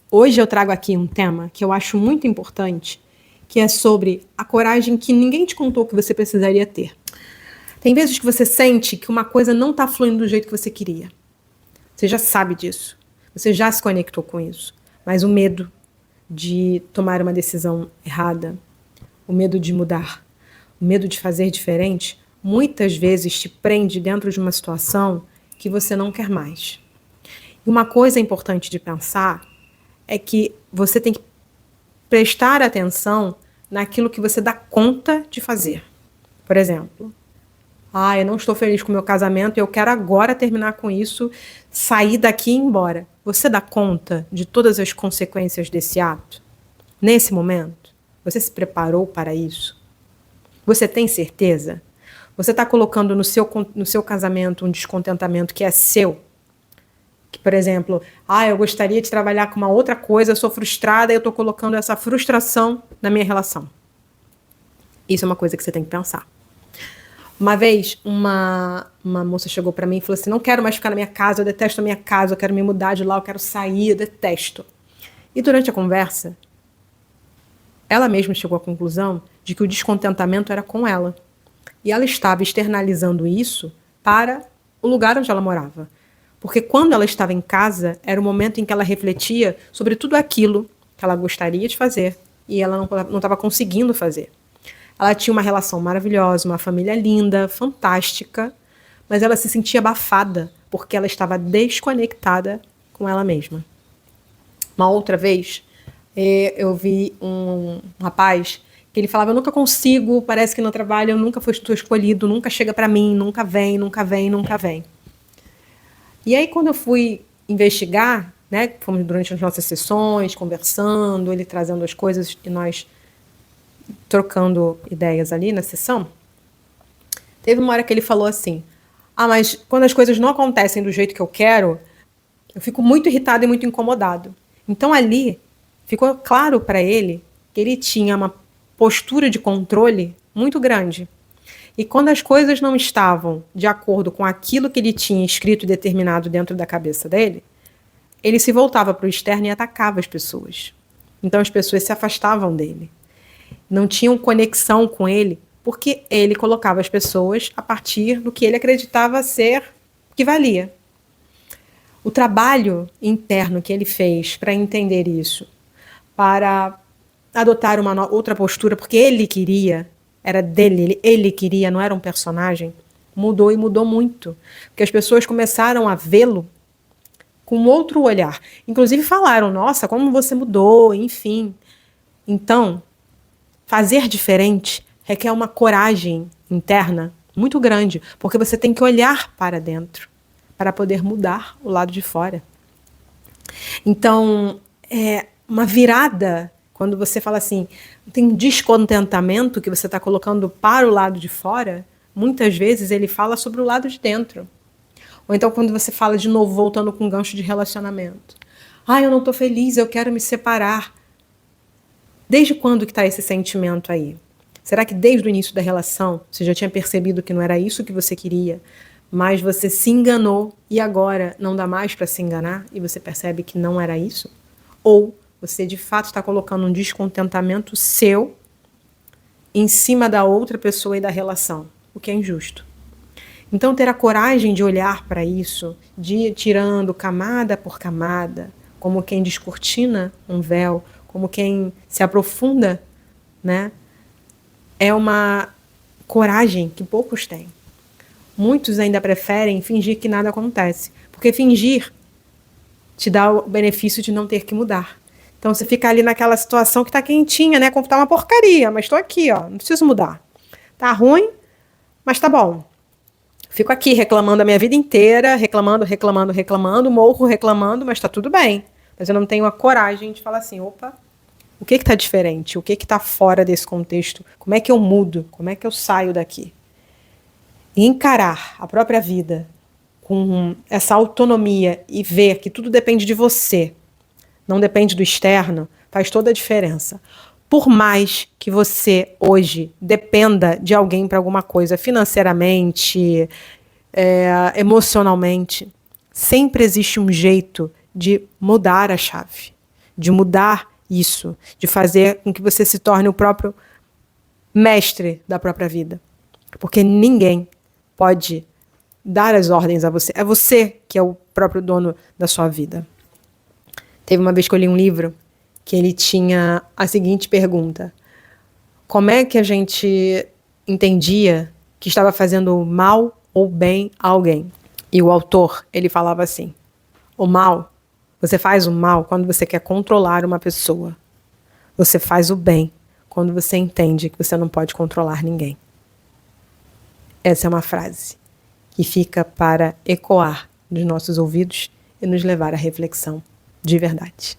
Hoje eu trago aqui um tema que eu acho muito importante, que é sobre a coragem que ninguém te contou que você precisaria ter. Tem vezes que você sente que uma coisa não está fluindo do jeito que você queria. Você já sabe disso. Você já se conectou com isso. Mas o medo de tomar uma decisão errada, o medo de mudar, o medo de fazer diferente, muitas vezes te prende dentro de uma situação que você não quer mais. E uma coisa importante de pensar é que você tem que prestar atenção naquilo que você dá conta de fazer. Por exemplo, eu não estou feliz com o meu casamento e eu quero agora terminar com isso, sair daqui e ir embora. Você dá conta de todas as consequências desse ato? Nesse momento? Você se preparou para isso? Você tem certeza? Você está colocando no seu casamento um descontentamento que é seu? Que, por exemplo, eu gostaria de trabalhar com uma outra coisa, eu sou frustrada e eu estou colocando essa frustração na minha relação. Isso é uma coisa que você tem que pensar. Uma vez, uma moça chegou para mim e falou assim, não quero mais ficar na minha casa, eu detesto a minha casa, eu quero me mudar de lá, eu quero sair, eu detesto. E durante a conversa, ela mesma chegou à conclusão de que o descontentamento era com ela. E ela estava externalizando isso para o lugar onde ela morava. Porque quando ela estava em casa, era o momento em que ela refletia sobre tudo aquilo que ela gostaria de fazer e ela não estava conseguindo fazer. Ela tinha uma relação maravilhosa, uma família linda, fantástica, mas ela se sentia abafada porque ela estava desconectada com ela mesma. Uma outra vez, eu vi um rapaz que ele falava, eu nunca consigo, parece que no trabalho eu nunca fui escolhido, nunca chega para mim, nunca vem, nunca vem, nunca vem. E aí, quando eu fui investigar, né, fomos durante as nossas sessões, conversando, ele trazendo as coisas e nós trocando ideias ali na sessão, teve uma hora que ele falou assim, mas quando as coisas não acontecem do jeito que eu quero, eu fico muito irritado e muito incomodado. Então ali ficou claro para ele que ele tinha uma postura de controle muito grande. E quando as coisas não estavam de acordo com aquilo que ele tinha escrito e determinado dentro da cabeça dele, ele se voltava para o externo e atacava as pessoas. Então as pessoas se afastavam dele. Não tinham conexão com ele, porque ele colocava as pessoas a partir do que ele acreditava ser que valia. O trabalho interno que ele fez para entender isso, para adotar uma outra postura, porque ele queria, era dele, ele queria, não era um personagem, mudou e mudou muito. Porque as pessoas começaram a vê-lo com outro olhar. Inclusive falaram, nossa, como você mudou, enfim. Então, fazer diferente requer uma coragem interna muito grande, porque você tem que olhar para dentro para poder mudar o lado de fora. Então, uma virada, quando você fala assim, tem um descontentamento que você está colocando para o lado de fora, muitas vezes ele fala sobre o lado de dentro. Ou então quando você fala de novo, voltando com um gancho de relacionamento. Eu não estou feliz, eu quero me separar. Desde quando que está esse sentimento aí? Será que desde o início da relação você já tinha percebido que não era isso que você queria, mas você se enganou e agora não dá mais para se enganar e você percebe que não era isso? Ou você de fato está colocando um descontentamento seu em cima da outra pessoa e da relação, o que é injusto. Então ter a coragem de olhar para isso, de ir tirando camada por camada, como quem descortina um véu, como quem se aprofunda, né? É uma coragem que poucos têm. Muitos ainda preferem fingir que nada acontece, porque fingir te dá o benefício de não ter que mudar. Então você fica ali naquela situação que tá quentinha, né? Como tá uma porcaria, mas tô aqui, ó, não preciso mudar. Tá ruim, mas tá bom. Fico aqui reclamando a minha vida inteira, reclamando, morro reclamando, mas tá tudo bem. Mas eu não tenho a coragem de falar assim, opa, o que tá diferente? O que tá fora desse contexto? Como é que eu mudo? Como é que eu saio daqui? E encarar a própria vida com essa autonomia e ver que tudo depende de você, não depende do externo, faz toda a diferença. Por mais que você hoje dependa de alguém para alguma coisa, financeiramente, emocionalmente, sempre existe um jeito de mudar a chave, de mudar isso, de fazer com que você se torne o próprio mestre da própria vida. Porque ninguém pode dar as ordens a você. É você que é o próprio dono da sua vida. Teve uma vez que eu li um livro que ele tinha a seguinte pergunta: como é que a gente entendia que estava fazendo mal ou bem a alguém? E o autor, ele falava assim: o mal, você faz o mal quando você quer controlar uma pessoa. Você faz o bem quando você entende que você não pode controlar ninguém. Essa é uma frase que fica para ecoar nos nossos ouvidos e nos levar à reflexão de verdade.